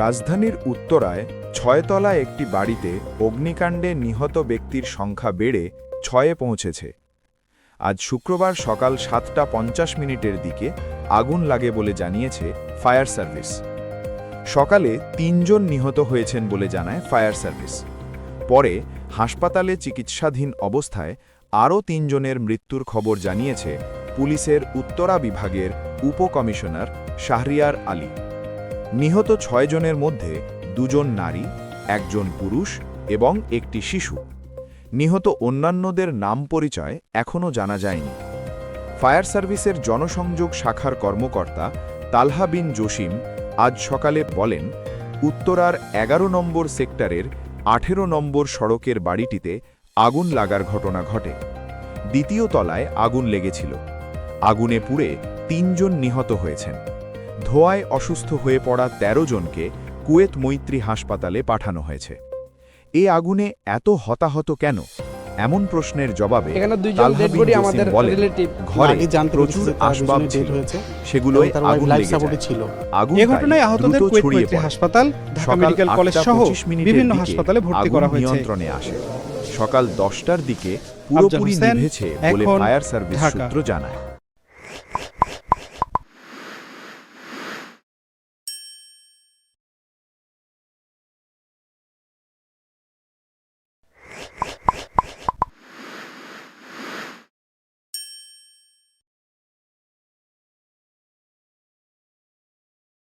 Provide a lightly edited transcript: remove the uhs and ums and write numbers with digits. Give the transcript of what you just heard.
রাজধানীর উত্তরায় ৬তলা একটি বাড়িতে অগ্নিকাণ্ডে নিহত ব্যক্তির সংখ্যা বেড়ে ৬-এ পৌঁছেছে। আজ শুক্রবার সকাল ৭টা ৫০ দিকে আগুন লাগে বলে জানিয়েছে ফায়ার সার্ভিস। সকালে ৩ জন নিহত হয়েছেন বলে জানায় ফায়ার সার্ভিস। পরে হাসপাতালে চিকিৎসাধীন অবস্থায় আরও ৩ জনের মৃত্যুর খবর জানিয়েছে পুলিশের উত্তরা বিভাগের উপকমিশনার শাহরিয়ার আলী। নিহত ৬ জনের মধ্যে ২ জন নারী, ১ জন পুরুষ এবং একটি শিশু। নিহত অন্যান্যদের নাম পরিচয় এখনও জানা যায়নি। ফায়ার সার্ভিসের জনসংযোগ শাখার কর্মকর্তা তালহা বিন জসিম আজ সকালে বলেন, উত্তরার ১১ নম্বর সেক্টরের ১৮ নম্বর সড়কের বাড়িটিতে আগুন লাগার ঘটনা ঘটে। দ্বিতীয় তলায় আগুন লেগেছিল। আগুনে পুড়ে ৩ জন নিহত হয়েছেন। ধোঁয়ায় অসুস্থ হয়ে পড়া ১৩ জনকে কুয়েত মৈত্রী হাসপাতালে পাঠানো হয়েছে। এই আগুনে এত হতাহত কেন? এমন প্রশ্নের জবাবে তালহা বিন জসিম বলেন, ঘরে প্রচুর আসবাব ছিল, সেগুলোয় আগুন লেগেছিল। এই ঘটনায় আহতদের কুয়েত মৈত্রী হাসপাতাল, ঢাকা মেডিকেল কলেজ সহ বিভিন্ন হাসপাতালে ভর্তি করা হয়েছে। নিয়ন্ত্রণে আসে। সকাল ১০টার দিকে পুরোপুরি নিভেছে বলে ফায়ার সার্ভিস সূত্র জানায়।